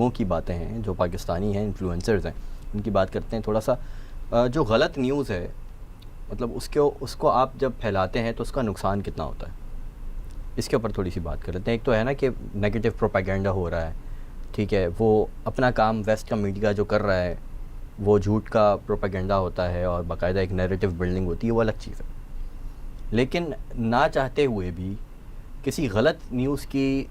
لوگوں کی باتیں ہیں جو پاکستانی ہیں, انفلوئنسرز ہیں, ان کی بات کرتے ہیں. تھوڑا سا جو غلط نیوز ہے مطلب اس کو آپ جب پھیلاتے ہیں تو اس کا نقصان کتنا ہوتا ہے, اس کے اوپر تھوڑی سی بات کر لیتے ہیں. ایک تو ہے نا کہ نیگیٹو پروپیگنڈا ہو رہا ہے, ٹھیک ہے, وہ اپنا کام ویسٹ کا میڈیا جو کر رہا ہے وہ جھوٹ کا پروپیگنڈا ہوتا ہے اور باقاعدہ ایک نیریٹو بلڈنگ ہوتی ہے, وہ الگ چیز ہے. لیکن نہ چاہتے ہوئے بھی کسی غلط نیوز کی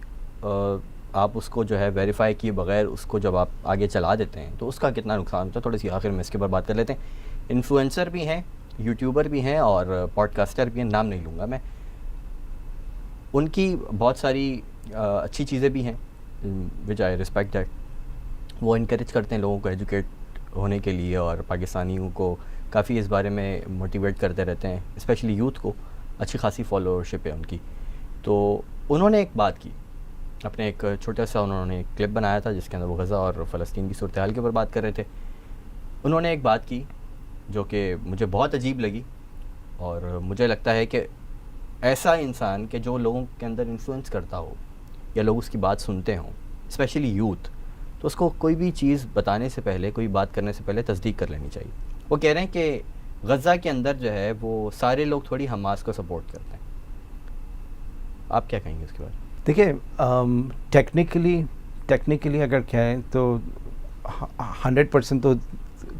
آپ اس کو جو ہے ویریفائی کیے بغیر اس کو جب آپ آگے چلا دیتے ہیں تو اس کا کتنا نقصان ہوتا ہے, تھوڑی سی آخر میں اس کے اوپر بات کر لیتے ہیں. انفلوئنسر بھی ہیں, یوٹیوبر بھی ہیں اور پوڈ کاسٹر بھی ہیں, نام نہیں لوں گا میں. ان کی بہت ساری اچھی چیزیں بھی ہیں وچ آئی ریسپیکٹ دیٹ. وہ انکریج کرتے ہیں لوگوں کو ایجوکیٹ ہونے کے لیے اور پاکستانیوں کو کافی اس بارے میں موٹیویٹ کرتے رہتے ہیں, اسپیشلی یوتھ کو. اچھی خاصی فالوورشپ ہے ان کی. تو انہوں نے ایک بات کی, اپنے ایک چھوٹا سا انہوں نے ایک کلپ بنایا تھا جس کے اندر وہ غزہ اور فلسطین کی صورتحال کے اوپر بات کر رہے تھے. انہوں نے ایک بات کی جو کہ مجھے بہت عجیب لگی, اور مجھے لگتا ہے کہ ایسا انسان کہ جو لوگوں کے اندر انفلوئنس کرتا ہو یا لوگ اس کی بات سنتے ہوں, اسپیشلی یوتھ, تو اس کو کوئی بھی چیز بتانے سے پہلے, کوئی بات کرنے سے پہلے تصدیق کر لینی چاہیے. وہ کہہ رہے ہیں کہ غزہ کے اندر جو ہے وہ سارے لوگ تھوڑی حماس کو سپورٹ کرتے ہیں. آپ کیا کہیں گے اس کے بارے میں؟ دیکھیں ٹیکنیکلی اگر کہیں تو 100% تو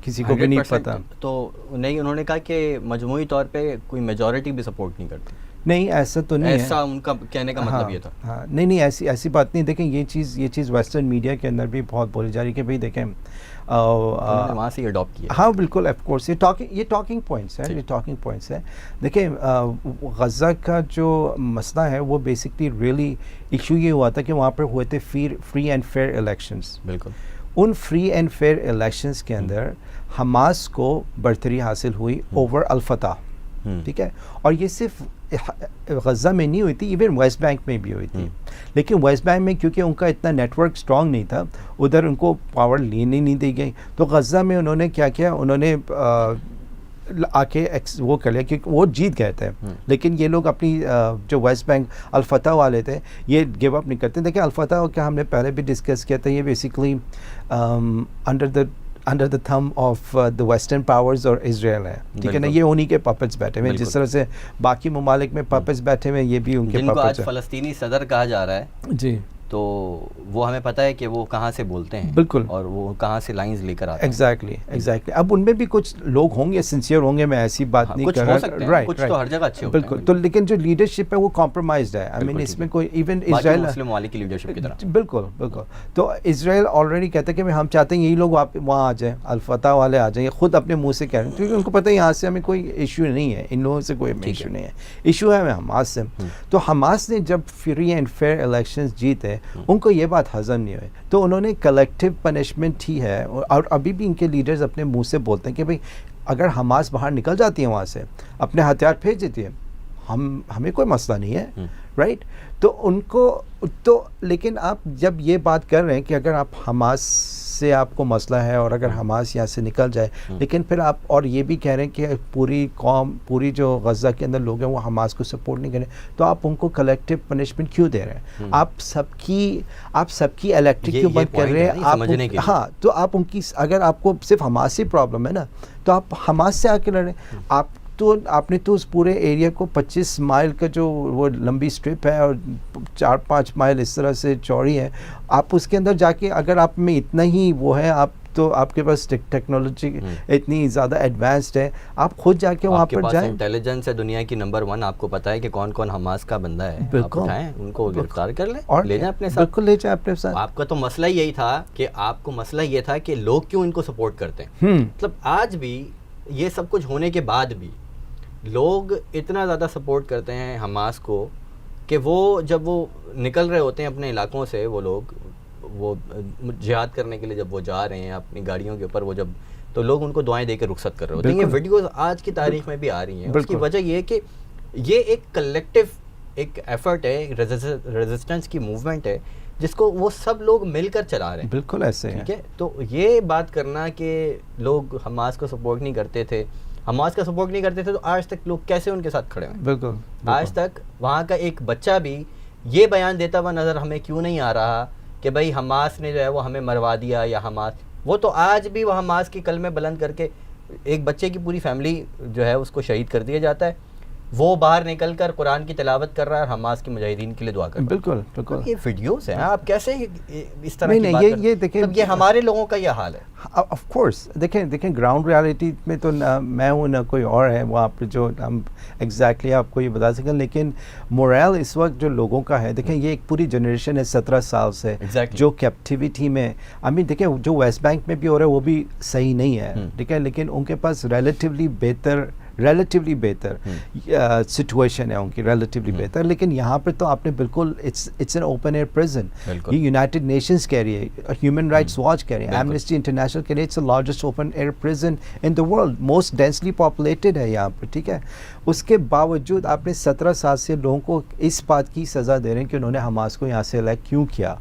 کسی کو بھی نہیں پتہ. تو نہیں, انہوں نے کہا کہ مجموعی طور پہ کوئی میجورٹی بھی سپورٹ نہیں کرتی. نہیں, ایسا تو نہیں ہے, ایسا ان کا کہنے کا مطلب یہ تھا. ہاں نہیں, ایسی بات نہیں. دیکھیں یہ چیز ویسٹرن میڈیا کے اندر بھی بہت بولی جا رہی ہے کہ بھئی دیکھیں وہاں سے اڈاپٹ کیا. ہاں بالکل, آف کورس یہ ٹاکنگ پوائنٹس ہیں, یہ ٹاکنگ پوائنٹس ہیں. دیکھیں غزہ کا جو مسئلہ ہے وہ بیسکلی ریئلی ایشو یہ ہوا تھا کہ وہاں پر ہوئے تھے فری اینڈ فیئر الیکشنز. بالکل, ان فری اینڈ فیئر الیکشنز کے اندر حماس کو برتری حاصل ہوئی اوور الفتح, ٹھیک ہے. اور یہ صرف غزہ میں نہیں ہوئی تھی, ایون ویسٹ بینک میں بھی ہوئی تھی. لیکن ویسٹ بینک میں کیونکہ ان کا اتنا نیٹ ورک اسٹرانگ نہیں تھا, ادھر ان کو پاور لینے نہیں دی گئی. تو غزہ میں انہوں نے کیا کیا, انہوں نے آ کے وہ کر لیا کیونکہ وہ جیت گئے تھے. لیکن یہ لوگ اپنی جو ویسٹ بینک الفتح والے تھے یہ گیو اپ نہیں کرتے. دیکھیں الفتح کا ہم نے پہلے بھی ڈسکس کیا تھا, یہ basically under the thumb of the western powers اور اسرائیل ہے, ٹھیک ہے نا. یہ انہی کے پپٹس بیٹھے ہوئے, جس طرح سے باقی ممالک میں پپٹس بیٹھے ہوئے, یہ بھی ان کے پپٹس ہیں. فلسطینی صدر کہا جا رہا ہے جی, تو وہ ہمیں پتہ ہے کہ وہ کہاں سے بولتے ہیں. بالکل, اور وہ کہاں سے لائنز لے کر آتے ہیں. ایگزیکٹلی. اب ان میں بھی کچھ لوگ ہوں گے سنسیئر ہوں گے, میں ایسی بات نہیں کر رہا, رائٹ, کچھ تو ہر جگہ اچھے ہوتے ہیں. بالکل. تو لیکن جو لیڈرشپ ہے وہ کمپرومائزڈ ہے. آئی مین اس میں کوئی ایون اسرائیل مسلم ممالک کی لیڈرشپ کی طرح. بالکل. تو اسرائیل آلریڈی کہتا ہے کہ ہم چاہتے ہیں یہی لوگ وہاں آ جائیں, الفتح والے آ جائیں. یہ خود اپنے منہ سے کہہ رہے ہیں کیونکہ ان کو پتہ ہے یہاں سے ہمیں کوئی ایشو نہیں ہے, ان لوگوں سے کوئی ایشو نہیں ہے, ایشو ہے ہمیں حماس سے. تو حماس نے جب فری اینڈ فیئر الیکشنز جیتے, ان کو یہ بات ہضم نہیں ہوئی, تو انہوں نے کلیکٹیو پنشمنٹ ہی ہے. اور ابھی بھی ان کے لیڈرز اپنے منہ سے بولتے ہیں کہ بھئی اگر حماس باہر نکل جاتی ہے وہاں سے, اپنے ہتھیار پھینک دیتی ہے, ہمیں کوئی مسئلہ نہیں ہے, رائٹ. تو ان کو تو لیکن آپ جب یہ بات کر رہے ہیں کہ اگر آپ حماس سے آپ کو مسئلہ ہے اور اگر حماس یہاں سے نکل جائے, لیکن پھر آپ اور یہ بھی کہہ رہے ہیں کہ پوری قوم, پوری جو غزہ کے اندر لوگ ہیں وہ حماس کو سپورٹ نہیں کریں, تو آپ ان کو کلیکٹیو پنشمنٹ کیوں دے رہے ہیں؟ آپ سب کی الیکٹرک کیوں بند کر رہے ہیں؟ ہاں, تو آپ ان کی, اگر آپ کو صرف حماس سے پرابلم ہے نا, تو آپ حماس سے آ کے لڑیں. آپ نے تو اس پورے ایریا کو 25 مائل کا جو وہ لمبی اسٹرپ ہے اور 4-5 مائل اس طرح سے چوڑی ہے, آپ اس کے اندر جا کے اگر آپ میں اتنا ہی وہ ہے, آپ تو آپ کے پاس ٹیکنالوجی اتنی زیادہ ایڈوانسڈ ہے, آپ خود جا کے وہاں پر جائیں. انٹیلیجنس ہے دنیا کی نمبر 1, آپ کو پتہ ہے کہ کون کون حماس کا بندہ ہے, آپ اٹھائیں ان کو گرفتار کر لیں اور لے جائیں اپنے ساتھ. بالکل لے جائیں اپنے ساتھ. آپ کا تو مسئلہ یہی تھا کہ آپ کو مسئلہ یہ تھا کہ لوگ کیوں ان کو سپورٹ کرتے ہیں. مطلب آج بھی یہ سب کچھ ہونے کے بعد بھی لوگ اتنا زیادہ سپورٹ کرتے ہیں حماس کو کہ وہ جب وہ نکل رہے ہوتے ہیں اپنے علاقوں سے, وہ لوگ وہ جہاد کرنے کے لیے جب وہ جا رہے ہیں اپنی گاڑیوں کے اوپر, وہ جب تو لوگ ان کو دعائیں دے کے رخصت کر رہے ہوتے ہیں. یہ ویڈیوز آج کی تاریخ میں بھی آ رہی ہیں. اس کی وجہ یہ ہے کہ یہ ایک کلیکٹیو ایک ایفرٹ ہے, ریزسٹنس کی موومنٹ ہے جس کو وہ سب لوگ مل کر چلا رہے ہیں. بالکل ایسے ٹھیک ہے. تو یہ بات کرنا کہ لوگ حماس کو سپورٹ نہیں کرتے تھے, حماس کا سپورٹ نہیں کرتے تھے, تو آج تک لوگ کیسے ان کے ساتھ کھڑے ہیں؟ بالکل. آج تک وہاں کا ایک بچہ بھی یہ بیان دیتا ہوا نظر ہمیں کیوں نہیں آ رہا کہ بھائی حماس نے جو ہے وہ ہمیں مروا دیا یا حماس، وہ تو آج بھی وہ حماس کی کلمے بلند کر کے ایک بچے کی پوری فیملی جو ہے اس کو شہید کر دیا جاتا ہے، وہ باہر نکل کر قرآن کی تلاوت کر رہا ہے اور حماس کے مجاہدین کے لیے دعا کر رہا ہے. بالکل بالکل. یہ ویڈیوز ہیں، آپ کیسے اس طرح نہیں کی نہیں، بات یہ دیکھیں، یہ ہمارے لوگوں کا یہ حال ہے. آف کورس دیکھیں گراؤنڈ ریالٹی میں تو نہ میں ہوں نہ کوئی اور ہے وہاں پہ جو ہم ایگزیکٹلی آپ کو یہ بتا سکیں، لیکن مورائل اس وقت جو لوگوں کا ہے، دیکھیں یہ ایک پوری جنریشن ہے 17 سال سے جو کیپٹیوٹی میں، دیکھیں جو ویسٹ بینک میں بھی ہو رہا ہے وہ بھی صحیح نہیں ہے، ٹھیک ہے، لیکن ان کے پاس ریلیٹیولی بہتر سچویشن ہے ان کی، ریلیٹیولی بہتر. لیکن یہاں پہ تو آپ نے بالکل it's an open air prison. یہ یونائٹڈ نیشنز کہہ رہی ہے، ہیومن رائٹس واچ کہہ رہی ہے، ایمنسٹی انٹرنیشنل کہہ رہی ہے it's the largest open air prison in the world, most densely populated ہے یہاں پہ، ٹھیک ہے. اس کے باوجود آپ نے 17 سال سے لوگوں کو اس بات کی سزا دے رہے ہیں کہ انہوں نے حماس کو یہاں سے الیکٹ کیوں کیا.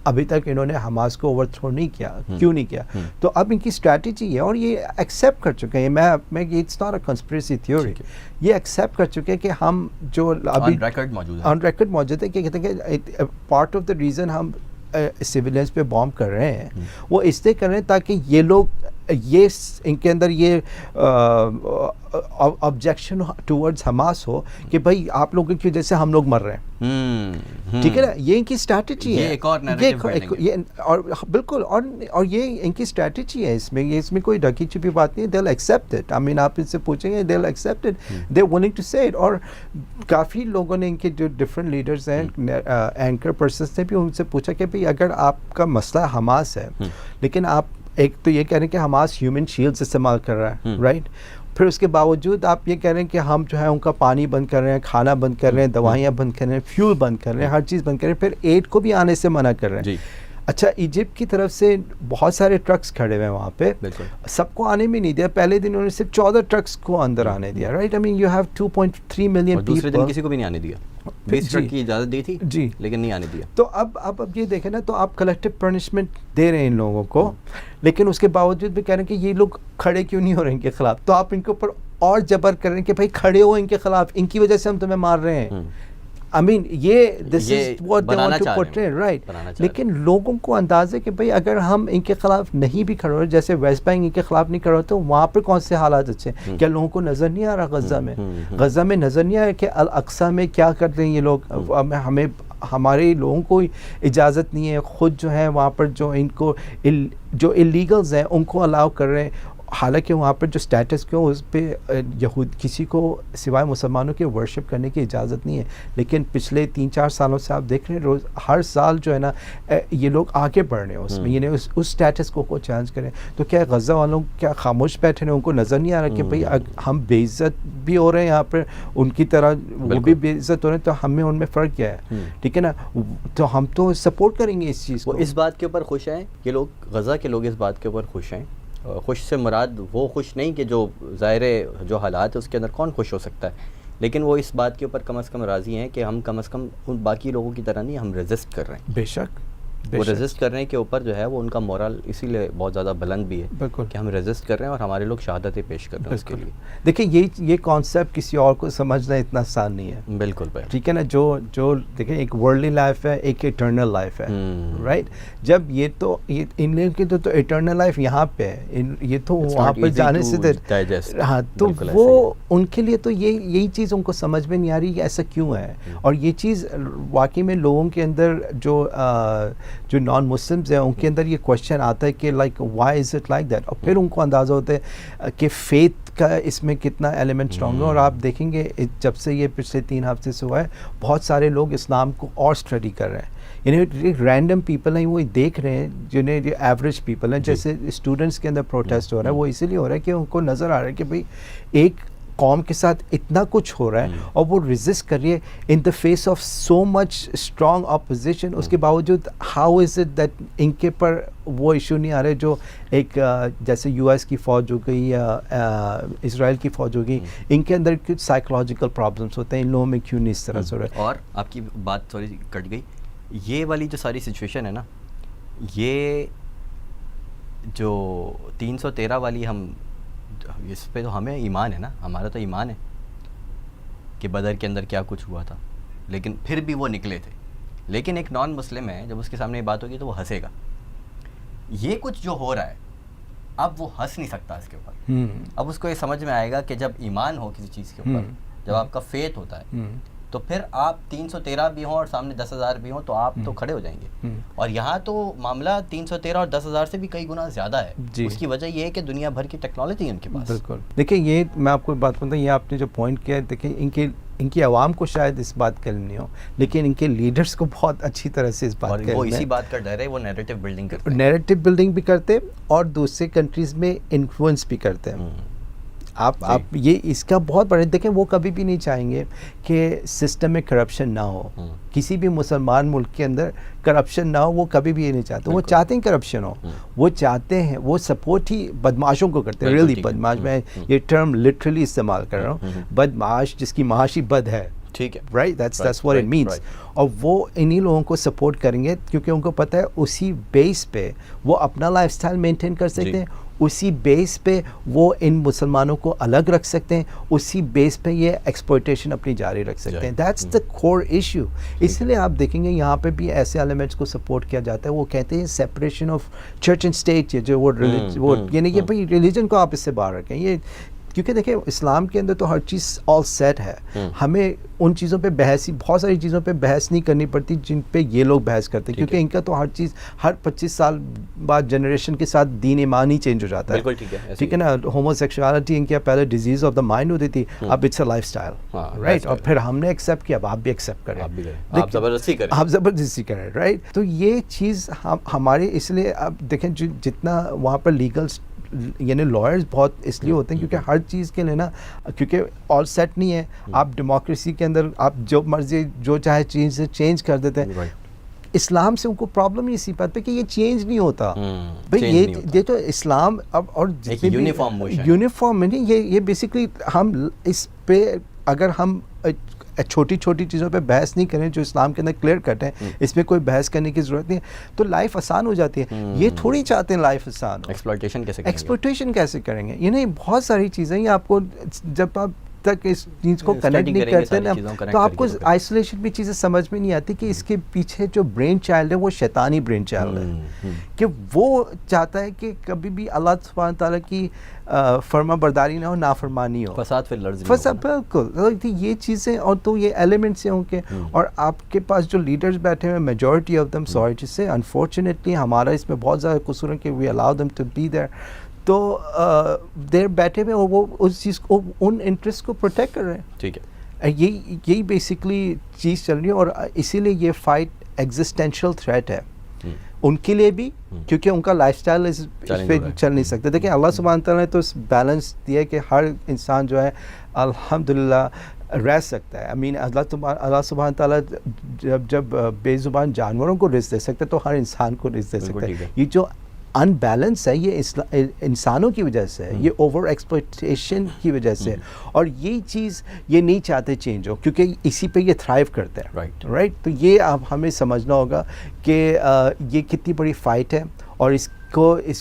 ابھی تک انہوں نے حماس کو اوور تھرو نہیں کیا، کیوں نہیں کیا؟ تو اب ان کی اسٹریٹجی ہے اور یہ ایکسیپٹ کر چکے ہیں. میں it's not a conspiracy theory, یہ ایکسیپٹ کر چکے ہیں کہ ہم جو ابھی آن ریکارڈ موجود ہے کہ کہتے ہیں کہ پارٹ آف دا ریزن ہم سویلینس پہ بام کر رہے ہیں وہ اس لیے کر رہے ہیں تاکہ یہ لوگ یہ ان کے اندر یہ آبجیکشن ٹورڈز حماس ہو کہ بھائی آپ لوگوں کی وجہ سے ہم لوگ مر رہے ہیں، ٹھیک ہے نا. یہ ان کی اسٹریٹجی ہے، اور بالکل، اور یہ ان کی اسٹریٹجی ہے. اس میں کوئی ڈھکی چھپی بات نہیں ہے. they'll accept it. آپ ان سے پوچھیں گے they'll accept it. they're willing to say it. اور کافی لوگوں نے ان کے جو ڈفرینٹ لیڈرز ہیں، اینکر پرسنس نے بھی ان سے پوچھا کہ بھائی اگر آپ کا مسئلہ حماس ہے لیکن آپ ایک تو یہ کہہ رہے ہیں کہ حماس ہیومن شیلڈز استعمال کر رہا ہے، رائٹ، پھر اس کے باوجود آپ یہ کہہ رہے ہیں کہ ہم جو ہے ان کا پانی بند کر رہے ہیں، کھانا بند کر رہے ہیں، دوائیاں بند کر رہے ہیں، فیول بند کر رہے ہیں، ہر چیز بند کر رہے ہیں، پھر ایڈ کو بھی آنے سے منع کر رہے ہیں. اچھا، ایجپٹ کی طرف سے بہت سارے ٹرکس کھڑے ہوئے ہیں وہاں پہ، سب کو آنے میں نہیں دیا. پہلے دن انہوں نے صرف 14 ٹرکس کو اندر آنے دیا، right. I mean you have 2.3 million people. دوسرے دن کسی کو بھی نہیں آنے دیا، 20 ٹرک کی اجازت دی تھی جی، لیکن نہیں آنے دیا. تو اب یہ دیکھیں نا، تو آپ کلیکٹیو پنشمنٹ دے رہے ہیں ان لوگوں کو، لیکن اس کے باوجود بھی کہہ رہے ہیں کہ یہ لوگ کھڑے کیوں نہیں ہو رہے ان کے خلاف. تو آپ ان کے اوپر اور جبر کر رہے ہیں کہ بھائی کھڑے ہو ان کے خلاف، ان کی وجہ سے ہم تمہیں مار رہے ہیں. I mean یہ this is what they want to portray, right. لیکن لوگوں کو اندازہ کہ بھئی اگر ہم ان کے خلاف نہیں بھی کھڑے ہو، جیسے ویسٹ بینک ان کے خلاف نہیں کھڑے ہوتے، وہاں پہ کون سے حالات اچھے ہیں؟ کیا لوگوں کو نظر نہیں آ رہا غزہ میں نظر نہیں آ رہا کہ الاقصی میں کیا کر رہے ہیں یہ لوگ؟ ہمیں ہمارے لوگوں کو اجازت نہیں ہے، خود جو ہے وہاں پر جو ان کو جو اللیگلز ہیں ان کو الاؤ کر رہے ہیں، حالانکہ وہاں پر جو اسٹیٹس کیوں اس پہ کسی کو سوائے مسلمانوں کے ورشپ کرنے کی اجازت نہیں ہے. لیکن پچھلے 3-4 سالوں سے آپ دیکھ رہے ہیں ہر سال جو ہے نا یہ لوگ آگے بڑھ رہے ہیں اس میں، یعنی اس اسٹیٹس کو چیلنج کریں. تو کیا غزہ والوں کیا خاموش بیٹھے ہیں؟ ان کو نظر نہیں آ رہا کہ بھئی ہم بے عزت بھی ہو رہے ہیں یہاں پر، ان کی طرح وہ بھی بے عزت ہو رہے ہیں، تو ہمیں ان میں فرق کیا ہے؟ ٹھیک ہے نا. تو ہم تو سپورٹ کریں گے اس چیز کو. اس بات کے اوپر خوش ہیں یہ لوگ، غزہ کے لوگ اس بات کے اوپر خوش ہیں. خوش سے مراد وہ خوش نہیں کہ جو ظاہر جو حالات ہے اس کے اندر کون خوش ہو سکتا ہے، لیکن وہ اس بات کے اوپر کم از کم راضی ہیں کہ ہم کم از کم ان باقی لوگوں کی طرح نہیں، ہم ریزسٹ کر رہے ہیں. بے شک وہ ریزسٹ کرنے کے اوپر جو ہے وہ ان کا مورل اسی لیے بہت زیادہ بلند بھی ہے، بالکل، کہ ہم ریزسٹ کر رہے ہیں اور ہمارے لوگ شہادتیں پیش کر رہے ہیں اس کے لیے. دیکھیں یہ کانسیپٹ کسی اور کو سمجھنا اتنا آسان نہیں ہے. بالکل ٹھیک ہے نا. جو دیکھیں ایک ورلڈلی لائف ہے، ایک ایٹرنل لائف ہے، رائٹ. جب یہ تو ان لوگوں کی تو ایٹرنل لائف یہاں پہ ہے، یہ تو وہاں پر جانے سے ہاں، تو وہ ان کے لیے تو یہی چیز ان کو سمجھ میں نہیں آ رہی کہ ایسا کیوں ہے. اور یہ چیز واقعی میں لوگوں کے اندر جو نان مسلمز ہیں ان کے اندر یہ کوشچن آتا ہے کہ like why is it like that. اور پھر ان کو اندازہ ہوتا ہے کہ فیتھ کا اس میں کتنا ایلیمنٹ اسٹرانگ ہے. اور آپ دیکھیں گے جب سے یہ پچھلے 3 ہفتے سے ہوا ہے، بہت سارے لوگ اسلام کو اور اسٹڈی کر رہے ہیں. یعنی رینڈم پیپل ہیں وہ دیکھ رہے ہیں، جنہیں جو ایوریج پیپل ہیں، جیسے اسٹوڈنٹس کے اندر پروٹیسٹ ہو رہا ہے، وہ اسی لیے ہو رہا ہے کہ ان کو نظر آ رہا ہے کہ بھئی ایک قوم کے ساتھ اتنا کچھ ہو رہا ہے اور وہ ریزسٹ کر رہی ہے in the face of so much strong opposition. اس کے باوجود ہاؤ از اٹ دیٹ ان کے پر وہ ایشو نہیں آ رہے جو ایک جیسے یو ایس کی فوج ہو گئی یا اسرائیل کی فوج ہو گئی، ان کے اندر کچھ سائیکولوجیکل پرابلمس ہوتے ہیں، ان لوگوں میں کیوں نہیں اس طرح سے ہو رہا ہے. اور آپ کی بات تھوڑی کٹ گئی، یہ والی جو ساری سچویشن ہے نا، یہ جو 313 والی ہم اس پہ تو ہمیں ایمان ہے نا، ہمارا تو ایمان ہے کہ بدر کے اندر کیا کچھ ہوا تھا، لیکن پھر بھی وہ نکلے تھے. لیکن ایک نان مسلم ہے, جب اس کے سامنے یہ بات ہوگی تو وہ ہنسے گا. یہ کچھ جو ہو رہا ہے اب وہ ہنس نہیں سکتا اس کے اوپر. اب اس کو یہ سمجھ میں آئے گا کہ جب ایمان ہو کسی چیز کے اوپر, جب آپ کا فیتھ ہوتا ہے, تو پھر آپ 313 بھی ہوں اور سامنے 10,000 بھی ہوں تو آپ تو کھڑے ہو جائیں گے. اور یہاں تو معاملہ 313 اور 10,000 سے بھی کئی گنا زیادہ ہے. اس کی وجہ یہ ہے کہ دنیا بھر کی ٹیکنالوجی ہے ان کے پاس. بالکل. دیکھیں یہ میں آپ کو بات بتاؤں, یہ آپ نے جو پوائنٹ کیا ہے, دیکھیں ان کی عوام کو شاید اس بات کا نہیں ہو, لیکن ان کے لیڈرز کو بہت اچھی طرح سے اس بات کا, وہ اسی بات کا ڈر ہے, وہ نیریٹو بلڈنگ کرتے ہیں. نیریٹو بلڈنگ بھی کرتے اور دوسرے کنٹریز میں انفلوئنس بھی کرتے ہیں. آپ یہ اس کا بہت بڑا, دیکھیں وہ کبھی بھی نہیں چاہیں گے کہ سسٹم میں کرپشن نہ ہو. کسی بھی مسلمان ملک کے اندر کرپشن نہ ہو, وہ کبھی بھی یہ نہیں چاہتے. وہ چاہتے ہیں کرپشن ہو, وہ چاہتے ہیں, وہ سپورٹ ہی بدماشوں کو کرتے ہیں. ریئلی بدماش, میں یہ ٹرم لٹرلی استعمال کر رہا ہوں, بدماش جس کی معاشی بد ہے. ٹھیک ہے, right, that's what it means. اور وہ انہی لوگوں کو سپورٹ کریں گے کیونکہ ان کو پتہ ہے اسی بیس پہ وہ اپنا لائف سٹائل مینٹین کر سکتے ہیں, اسی بیس پہ وہ ان مسلمانوں کو الگ رکھ سکتے ہیں, اسی بیس پہ یہ ایکسپلوئٹیشن اپنی جاری رکھ سکتے ہیں. That's the cover issue. اس لیے آپ دیکھیں گے یہاں پہ بھی ایسے ایلیمنٹس کو سپورٹ کیا جاتا ہے. وہ کہتے ہیں separation of church and state, جو وہ یعنی کہ بھائی ریلیجن کو آپ اس سے باہر رکھیں. یہ کیونکہ دیکھیں اسلام کے اندر تو ہر چیز آل سیٹ ہے, ہمیں ان چیزوں پہ بحث ہی, بہت ساری چیزوں پہ بحث نہیں کرنی پڑتی جن پہ یہ لوگ بحث کرتے ہیں, کیونکہ ان کا تو ہر چیز ہر 25 سال بعد جنریشن کے ساتھ دین ایمان ہی چینج ہو جاتا ہے. ٹھیک ہے نا, ہومو سیکشوالٹی ان کے پہلے ڈیزیز آف دا مائنڈ ہوتی تھی, اب it's a lifestyle, right. اور پھر ہم نے ایکسیپٹ کیا, اب آپ بھی ایکسیپٹ کریں, آپ زبردستی کریں, رائٹ. تو یہ چیز ہمارے, اس لیے اب دیکھیں جتنا وہاں پر لیگل یعنی لائرز بہت اس لیے ہوتے ہیں کیونکہ ہر چیز کے لیے نا, کیونکہ آل سیٹ نہیں ہے. آپ ڈیموکریسی کے اندر آپ جو مرضی جو چاہے چینج کر دیتے ہیں. اسلام سے ان کو پرابلم ہی اسی بات پہ کہ یہ چینج نہیں ہوتا. بھائی یہ تو اسلام اب اور یونیفارم میں نہیں, یہ بیسکلی ہم اس پہ اگر ہم چھوٹی چھوٹی چیزوں پہ بحث نہیں کریں جو اسلام کے اندر کلیئر کٹ ہیں, اس میں کوئی بحث کرنے کی ضرورت نہیں ہے, تو لائف آسان ہو جاتی ہے. یہ تھوڑی چاہتے ہیں لائف آسان ہو. ایکسپلوئٹیشن کیسے کریں گے؟ یہ نہیں, بہت ساری چیزیں یہ آپ کو جب آپ تک اس چیز کو کنیکٹ نہیں کرتے نا تو آپ کو آئسولیشن بھی چیزیں سمجھ میں نہیں آتی کہ اس کے پیچھے جو برین چائلڈ ہے وہ شیطانی برین چائلڈ ہے, کہ وہ چاہتا ہے کہ کبھی بھی اللہ سبحانہ تعالیٰ کی فرما برداری نہ ہو, نافرمانی ہو, فساد پھر لرزی. بالکل یہ چیزیں, اور تو یہ ایلیمنٹس ہیں ان کے. اور آپ کے پاس جو لیڈرز بیٹھے ہوئے majority of them, sorry to say unfortunately ہمارا اس میں بہت زیادہ قصور ہے کہ we allow them to be there, تو دیر بیٹھے ہوئے وہ اس چیز کو, ان انٹرسٹ کو پروٹیکٹ کر رہے ہیں. ٹھیک ہے, یہی بیسکلی چیز چل رہی ہے. اور اسی لیے یہ فائٹ ایگزسٹینشیل تھریٹ ہے ان کے لیے بھی, کیونکہ ان کا لائف اسٹائل اس پہ چل نہیں سکتا. دیکھیں اللہ سبحانہ تعالیٰ نے تو اس بیلنس دیا ہے کہ ہر انسان جو ہے الحمدللہ رہ سکتا ہے. اللہ سبحانہ تعالیٰ جب بے زبان جانوروں کو رزق دے سکتا ہے تو ہر انسان کو رزق دے سکتا ہے. یہ جو ان بیلنس ہے یہ انسانوں کی وجہ سے ہے, یہ اوور ایکسپلوئٹیشن کی وجہ سے. اور یہ چیز یہ نہیں چاہتے چینج ہو کیونکہ اسی پہ یہ تھرائیو کرتے ہیں, رائٹ. تو یہ اب ہمیں سمجھنا ہوگا کہ یہ کتنی بڑی فائٹ ہے اور اس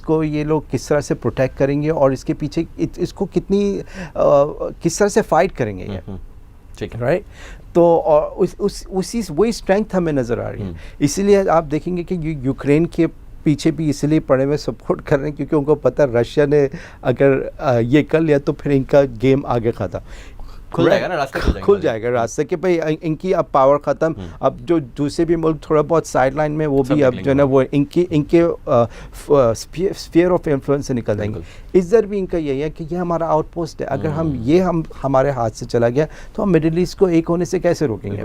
کو یہ لوگ کس طرح سے پروٹیکٹ کریں گے اور اس کے پیچھے اس کو کس طرح سے فائٹ کریں گے یہ, رائٹ. تو وہی اسٹرینتھ ہمیں نظر آ رہی ہے. اسی لیے آپ دیکھیں گے کہ یوکرین کے پیچھے بھی اس لیے پڑے ہوئے سپورٹ کر رہے ہیں کیونکہ ان کو پتہ رشیا نے اگر یہ کر لیا تو پھر ان کا گیم آگے ختم, کھل جائے گا راستہ کہ بھائی ان کی اب پاور ختم. اب جو دوسرے بھی ملک تھوڑا بہت سائڈ لائن میں وہ بھی اب جو ہے نا وہ ان کے اسفیئر آف انفلوئنس سے نکل جائیں گے. ادھر بھی ان کا یہی ہے کہ یہ ہمارا آؤٹ پوسٹ ہے, اگر ہمارے ہاتھ سے چلا گیا تو ہم مڈل ایسٹ کو ایک ہونے سے کیسے روکیں گے.